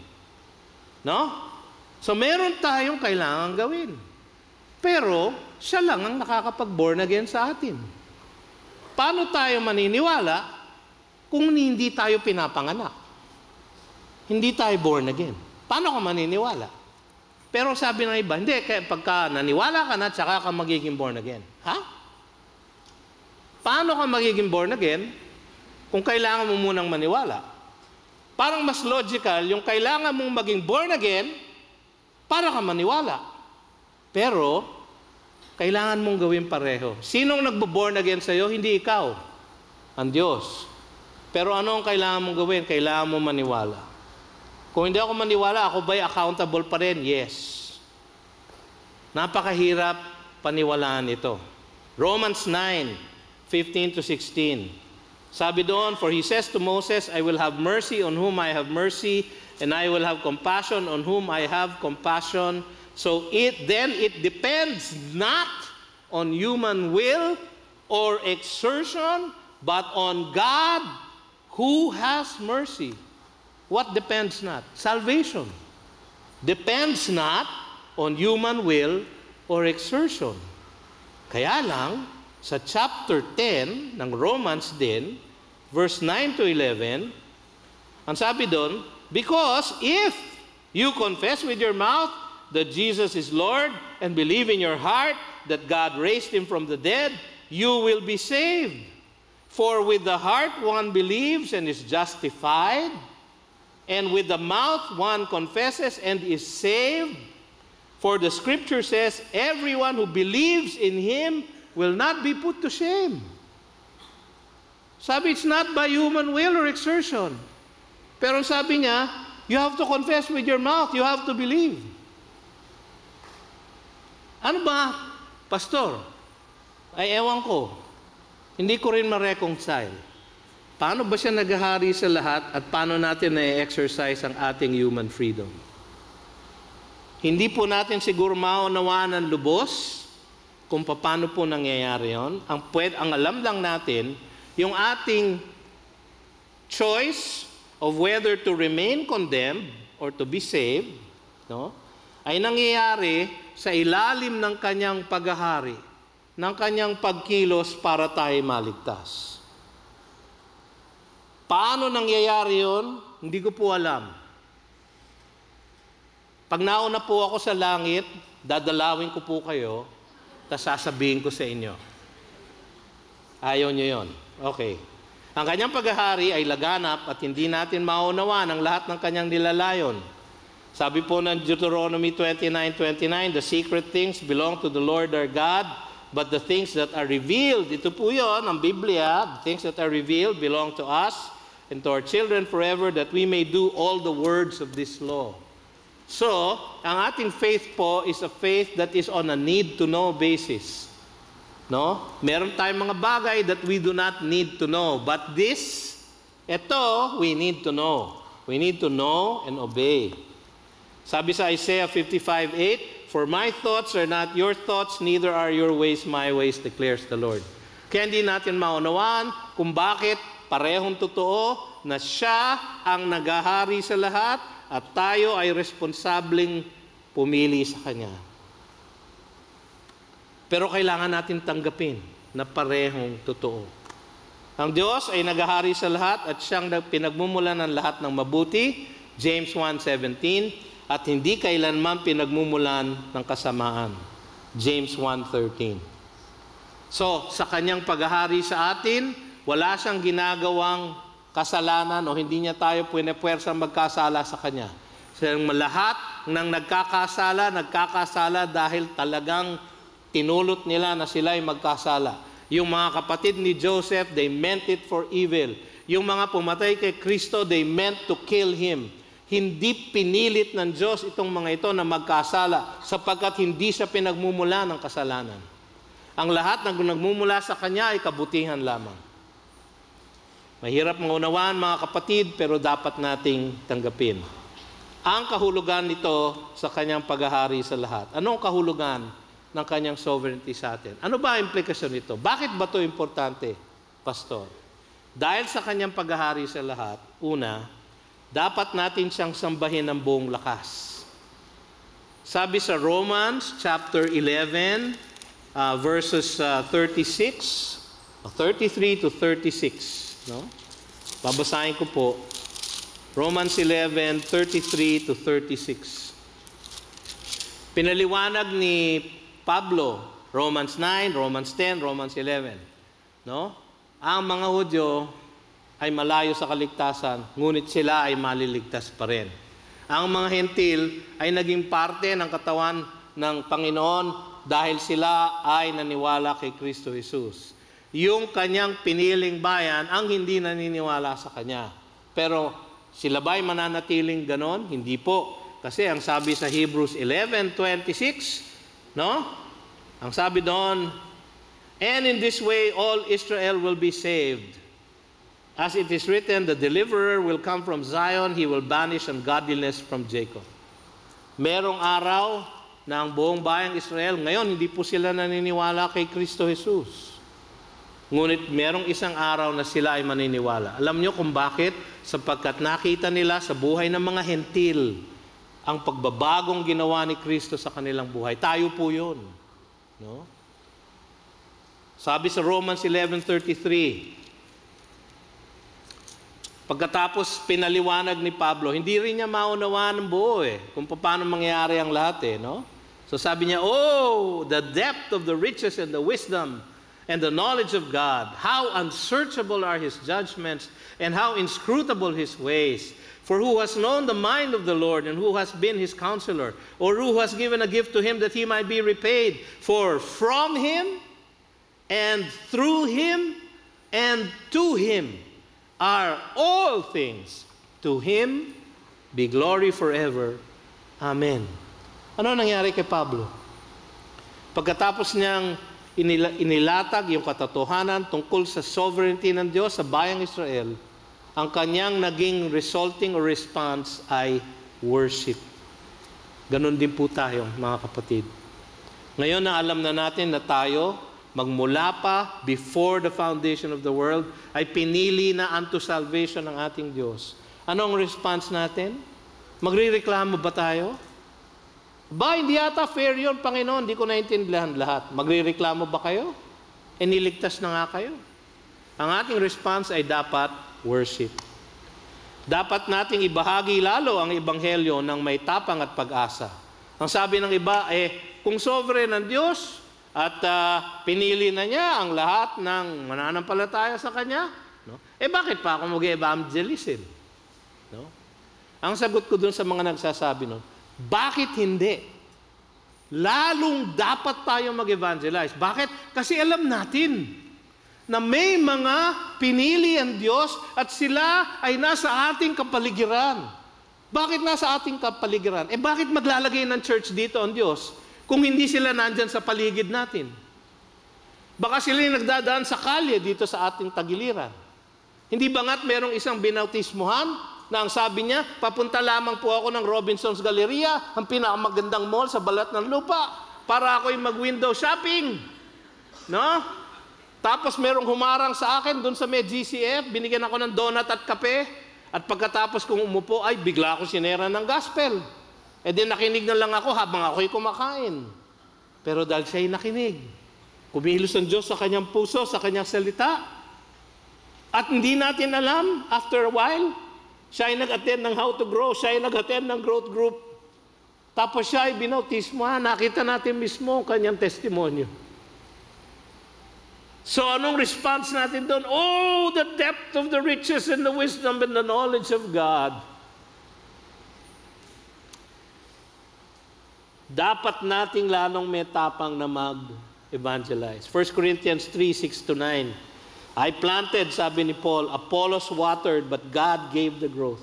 No? So meron tayong kailangan gawin. Pero, siya lang ang nakakapag-born again sa atin. Paano tayo maniniwala kung hindi tayo pinapanganak? Hindi tayo born again. Paano ka maniniwala? Pero sabi ng iba, hindi, kaya pagka naniwala ka na, tsaka ka magiging born again. Ha? Paano ka magiging born again kung kailangan mo munang maniwala? Parang mas logical, yung kailangan mong maging born again para ka maniwala. Pero, kailangan mong gawin pareho. Sinong nagbo-born again sa'yo? Hindi ikaw. Ang Diyos. Pero ano ang kailangan mong gawin? Kailangan mong maniwala. Kung hindi ako maniwala, ako ba'y accountable pa rin? Yes. Napakahirap paniwalaan ito. Romans 9:15-16. Sabi doon, for He says to Moses, I will have mercy on whom I have mercy, and I will have compassion on whom I have compassion. So it depends not on human will or exertion, but on God who has mercy. What depends not? Salvation. Depends not on human will or exertion. Kaya lang, sa chapter 10 ng Romans din, verse 9-11, ang sabi doon, because if you confess with your mouth that Jesus is Lord and believe in your heart that God raised Him from the dead, you will be saved. For with the heart one believes and is justified, and with the mouth one confesses and is saved. For the scripture says, everyone who believes in Him will not be put to shame. Sabi, it's not by human will or exertion. Pero sabi niya, you have to confess with your mouth, you have to believe. Ano ba, pastor? Ay, ewan ko. Hindi ko rin ma-reconcile. Paano ba siya naghahari sa lahat at paano natin na-exercise ang ating human freedom? Hindi po natin siguro maunawaan ng lubos kung paano po nangyayari yon. Ang alam lang natin, yung ating choice of whether to remain condemned or to be saved, no, ay nangyayari sa ilalim ng kanyang paghahari, ng kanyang pagkilos para tayo maligtas. Paano nangyayari yun? Hindi ko po alam. Pag nauna po ako sa langit, dadalawin ko po kayo, tapos sasabihin ko sa inyo. Ayaw nyo yun. Okay. Ang kanyang paghahari ay laganap at hindi natin maunawaan ang lahat ng kanyang nilalayon. Sabi po ng Deuteronomy 29:29, the secret things belong to the Lord our God, but the things that are revealed, ito po yun, ang Biblia, the things that are revealed belong to us and to our children forever, that we may do all the words of this law. So, ang ating faith po is a faith that is on a need-to-know basis. No? Meron tayong mga bagay that we do not need to know. But ito, we need to know. We need to know and obey. Sabi sa Isaiah 55:8, for my thoughts are not your thoughts, neither are your ways my ways, declares the Lord. Kaya hindi natin maunawaan kung bakit parehong totoo na siya ang naghahari sa lahat at tayo ay responsableng pumili sa Kanya. Pero kailangan natin tanggapin na parehong totoo. Ang Diyos ay naghahari sa lahat at siyang pinagmumulan ng lahat ng mabuti, James 1:17, at hindi kailanman pinagmumulan ng kasamaan, James 1:13. So, sa kanyang paghahari sa atin, wala siyang ginagawang kasalanan o hindi niya tayo puwersa magkasala sa kanya. So, lahat ng nagkakasala dahil talagang tinulot nila na sila ay magkasala. Yung mga kapatid ni Joseph, they meant it for evil. Yung mga pumatay kay Kristo, they meant to kill Him. Hindi pinilit ng Diyos itong mga ito na magkasala sapagkat hindi siya pinagmumula ng kasalanan. Ang lahat ng nagmumula sa Kanya ay kabutihan lamang. Mahirap maunawaan mga kapatid, pero dapat nating tanggapin. Ang kahulugan nito sa Kanyang paghahari sa lahat. Anong kahulugan ng Kanyang sovereignty sa atin? Ano ba ang implikasyon nito? Bakit ba ito importante, Pastor? Dahil sa Kanyang paghahari sa lahat, una, dapat natin siyang sambahin ng buong lakas. Sabi sa Romans chapter 11, verses 33 to 36. No? Babasahin ko po. Romans 11, 33 to 36. Pinaliwanag ni Pablo, Romans 9, Romans 10, Romans 11. No? Ang mga Hudyo ay malayo sa kaligtasan, ngunit sila ay maliligtas pa rin. Ang mga Hentil ay naging parte ng katawan ng Panginoon dahil sila ay naniwala kay Kristo Jesus. Yung Kanyang piniling bayan ang hindi naniniwala sa Kanya. Pero sila ba ay mananatiling ganon? Hindi po. Kasi ang sabi sa Hebrews 11:26, no? Ang sabi doon, and in this way all Israel will be saved. As it is written, the deliverer will come from Zion, he will banish ungodliness from Jacob. Merong araw na ang buong bayang Israel, ngayon hindi po sila naniniwala kay Kristo Jesus. Ngunit merong isang araw na sila ay maniniwala. Alam niyo kung bakit? Sapagkat nakita nila sa buhay ng mga Hentil ang pagbabagong ginawa ni Kristo sa kanilang buhay. Tayo po yun. No? Sabi sa Romans 11:33, pagkatapos pinaliwanag ni Pablo, hindi rin niya maunawaan ng buo kung paano mangyayari ang lahat no? So sabi niya, oh, the depth of the riches and the wisdom and the knowledge of God, how unsearchable are His judgments and how inscrutable His ways. For who has known the mind of the Lord, and who has been His counselor, or who has given a gift to Him that He might be repaid? For from Him and through Him and to Him are all things. To Him be glory forever. Amen. Ano nangyari kay Pablo? Pagkatapos niyang inilatag yung katotohanan tungkol sa sovereignty ng Diyos sa bayang Israel, ang kanyang naging resulting or response ay worship. Ganon din po tayo, mga kapatid. Ngayon na alam na natin na tayo, magmula pa before the foundation of the world, ay pinili na unto salvation ng ating Diyos. Anong response natin? Magrireklamo ba tayo? Ba, hindi yata fair yun, Panginoon. Hindi ko naintindihan lahat. Magrireklamo ba kayo? Niligtas na nga kayo. Ang ating response ay dapat worship. Dapat nating ibahagi lalo ang ebanghelyo ng may tapang at pag-asa. Ang sabi ng iba, kung sovereign ng Diyos at pinili na niya ang lahat ng mananampalataya sa Kanya, no? Bakit pa ako mag-evangelism? No? Ang sagot ko dun sa mga nagsasabi nun, bakit hindi? Lalong dapat tayo mag-evangelize. Bakit? Kasi alam natin na may mga pinili ang Diyos at sila ay nasa ating kapaligiran. Bakit nasa ating kapaligiran? Bakit maglalagay ng church dito ang Diyos kung hindi sila nandyan sa paligid natin? Baka sila yung nagdadaan sa kalye dito sa ating tagiliran. Hindi ba nga't merong isang binautismuhan na ang sabi niya, papunta lamang po ako ng Robinson's Galleria, ang pinakamagandang mall sa balat ng lupa, para ako'y mag-window shopping. No? Tapos merong humarang sa akin doon sa may GCF, binigyan ako ng donut at kape, at pagkatapos kong umupo, ay bigla ako sinera ng gospel. Din nakinig na lang ako habang ako'y kumakain. Pero dahil siya'y nakinig, kumilos ang Diyos sa kanyang puso, sa kanyang salita. At hindi natin alam, after a while, siya ay nag-attend ng How to Grow, siya ay nag-attend ng growth group. Tapos siya ay binautismo, nakita natin mismo ang kanyang testimonyo. So anong response natin doon? Oh, the depth of the riches and the wisdom and the knowledge of God. Dapat nating lalong may tapang na mag-evangelize. 1 Corinthians 3:6-9. I planted, sabi ni Paul, Apollos watered, but God gave the growth.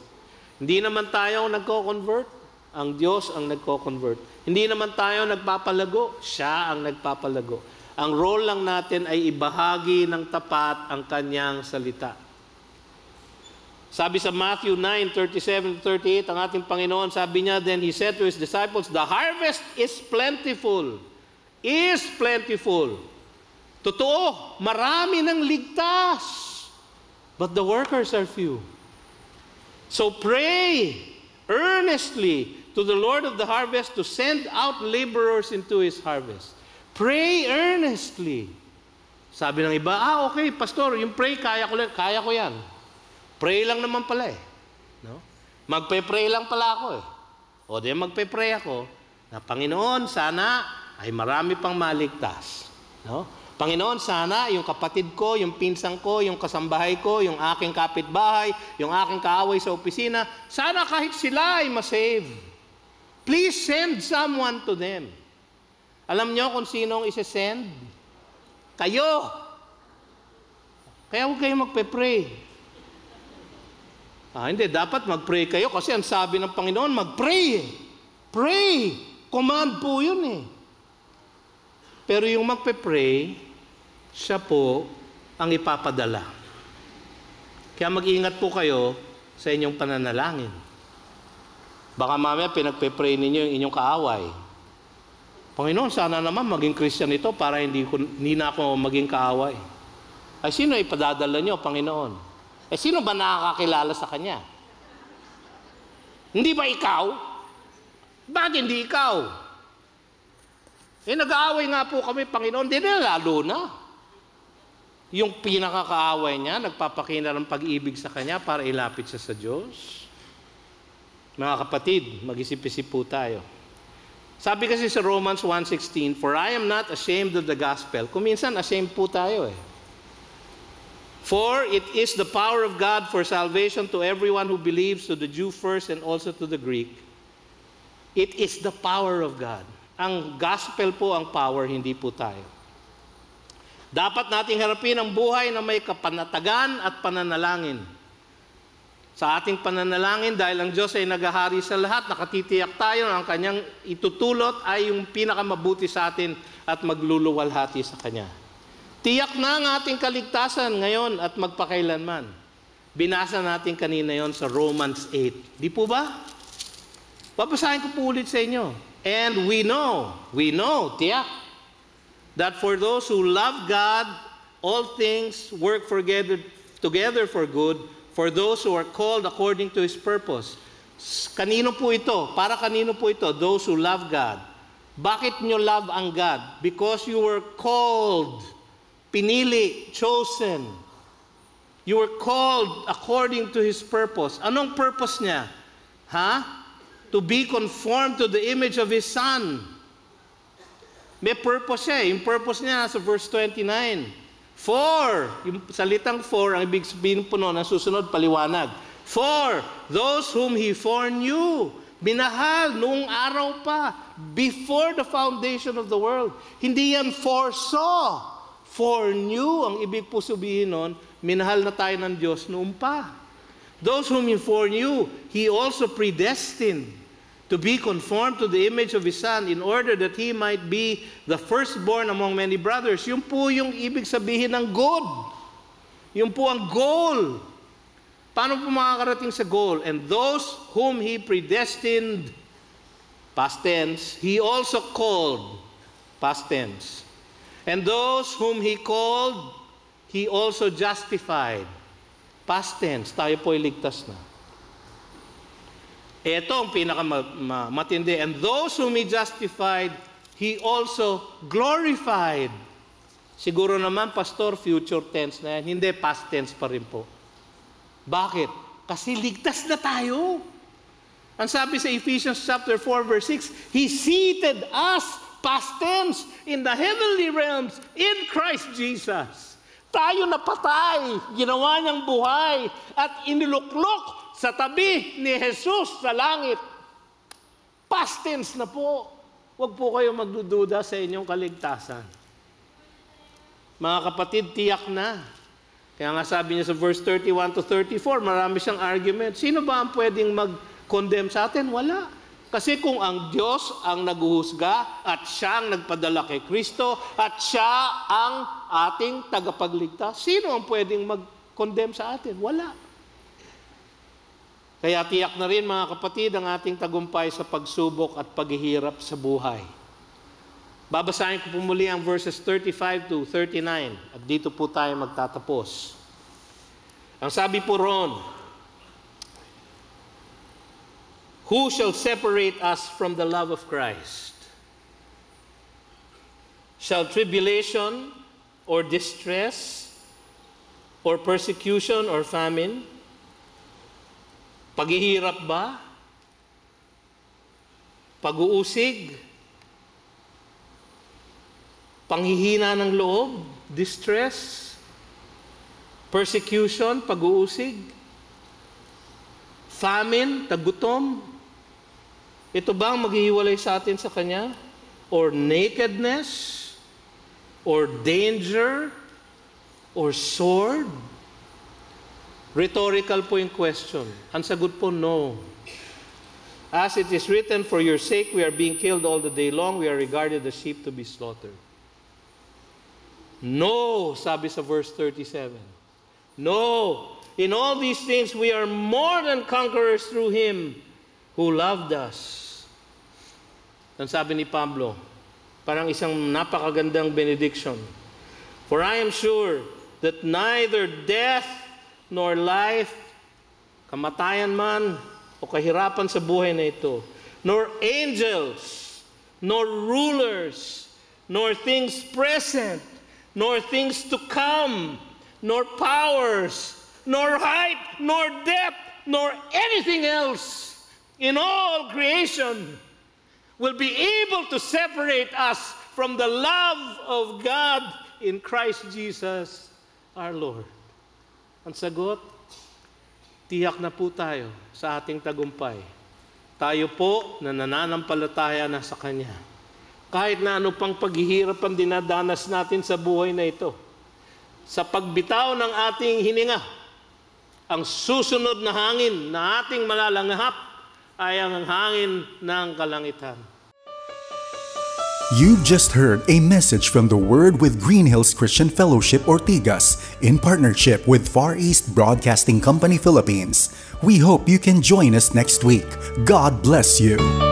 Hindi naman tayo nagko-convert, ang Diyos ang nagko-convert. Hindi naman tayo nagpapalago, siya ang nagpapalago. Ang role lang natin ay ibahagi ng tapat ang kanyang salita. Sabi sa Matthew 9:37-38, ang ating Panginoon, sabi niya, then He said to His disciples, the harvest is plentiful. Is plentiful. Totoo, marami ng ligtas, but the workers are few. So pray earnestly to the Lord of the harvest to send out laborers into His harvest. Pray earnestly. Sabi ng iba, okay, pastor, yung pray, kaya ko yan. Pray lang naman pala eh. No? Magpe-pray lang pala ako eh. O di magpe-pray ako na Panginoon, sana ay marami pang maligtas. No? Panginoon, sana yung kapatid ko, yung pinsang ko, yung kasambahay ko, yung aking kapitbahay, yung aking kaaway sa opisina, sana kahit sila ay masave. Please send someone to them. Alam nyo kung sino ang isa-send? Kayo. Kaya huwag kayo magpe-pray. Hindi, dapat mag-pray kayo kasi ang sabi ng Panginoon, mag-pray. Pray. Command po yun eh. Pero yung magpe-pray, siya po ang ipapadala. Kaya mag-ingat po kayo sa inyong pananalangin. Baka mamaya pinagpe-pray ninyo yung inyong kaaway. Panginoon, sana naman maging Christian ito para hindi na ako maging kaaway. Ay, sino ipadadala nyo, Panginoon? Sino ba nakakakilala sa Kanya? Hindi ba ikaw? Bakit hindi ikaw? Nag-aaway nga po kami, Panginoon, di na lalo na. Yung pinakakaaway niya, nagpapakita ng pag-ibig sa Kanya para ilapit siya sa Diyos. Mga kapatid, mag-isip-isip po tayo. Sabi kasi sa Romans 1:16, for I am not ashamed of the gospel. Kung minsan, ashamed po tayo eh. For it is the power of God for salvation to everyone who believes, to the Jew first and also to the Greek. It is the power of God. Ang gospel po ang power, hindi po tayo. Dapat nating harapin ang buhay na may kapanatagan at pananalangin. Sa ating pananalangin, dahil ang Diyos ay naghahari sa lahat, nakatitiyak tayo na ang Kanyang itutulot ay yung pinakamabuti sa atin at magluluwalhati sa Kanya. Tiyak na ang ating kaligtasan ngayon at magpakailanman. Binasa natin kanina yon sa Romans 8. Di po ba? Babasahin ko po ulit sa inyo. And we know, tiyak, that for those who love God, all things work together for good, for those who are called according to His purpose. Kanino po ito? Para kanino po ito? Those who love God. Bakit nyo love ang God? Because you were called, pinili, chosen. You were called according to His purpose. Anong purpose niya? To be conformed to the image of His Son. May purpose siya. Yung purpose niya sa verse 29. For, yung salitang for, ang ibig sabihin po noon, ang susunod, paliwanag. For those whom He foreknew, minahal noong araw pa, before the foundation of the world. Hindi yan foresaw. Foreknew, ang ibig po sabihin noon, minahal na tayo ng Diyos noon pa. Those whom He foreknew, He also predestined to be conformed to the image of His Son in order that He might be the firstborn among many brothers. Yun po yung ibig sabihin ng good. Yun po ang goal. Paano po makakarating sa goal? And those whom He predestined, past tense, He also called, past tense. And those whom He called, He also justified. Past tense, tayo po iligtas na. Ito ang pinakamatindi. And those whom He justified, He also glorified. Siguro naman, Pastor, future tense na yan. Hindi, past tense pa rin po. Bakit? Kasi ligtas na tayo. Ang sabi sa Ephesians chapter 4 verse 6, He seated us, past tense, in the heavenly realms in Christ Jesus. Tayo napatay, ginawa niyang buhay, at iniluklok sa tabi ni Jesus sa langit. Past tense na po. Huwag po kayo magdududa sa inyong kaligtasan. Mga kapatid, tiyak na. Kaya nga sabi niya sa verse 31 to 34, marami siyang argument. Sino ba ang pwedeng mag-condemn sa atin? Wala. Kasi kung ang Diyos ang naghuhusga at siya ang nagpadala kay Kristo at siya ang ating tagapagligtas, sino ang pwedeng mag-condemn sa atin? Wala. Kaya tiyak na rin mga kapatid ang ating tagumpay sa pagsubok at paghihirap sa buhay. Babasahin ko po muli ang verses 35 to 39 at dito po tayo magtatapos. Ang sabi po roon, Who shall separate us from the love of Christ? Shall tribulation or distress or persecution or famine? Paghihirap ba? Pag-uusig? Panghihina ng loob? Distress? Persecution? Pag-uusig? Famine? Tagutom? Ito ba ang maghihiwalay sa atin sa Kanya? Or nakedness? Or danger? Or sword? Rhetorical po yung question. Ang sagot po, no. As it is written, for your sake we are being killed all the day long, we are regarded as sheep to be slaughtered. No, sabi sa verse 37. No, in all these things we are more than conquerors through Him who loved us. Ang sabi ni Pablo, parang isang napakagandang benediction. For I am sure that neither death nor life, kamatayan man o kahirapan sa buhay na ito, nor angels, nor rulers, nor things present, nor things to come, nor powers, nor height, nor depth, nor anything else in all creation will be able to separate us from the love of God in Christ Jesus our Lord. Ang sagot, tiyak na po tayo sa ating tagumpay. Tayo po na nananampalataya na sa Kanya. Kahit na ano pang paghihirap ang dinadanas natin sa buhay na ito, sa pagbitaw ng ating hininga, ang susunod na hangin na ating malalanghap ay ang hangin ng kalangitan. You've just heard a message from the Word with Green Hills Christian Fellowship Ortigas in partnership with Far East Broadcasting Company Philippines. We hope you can join us next week. God bless you.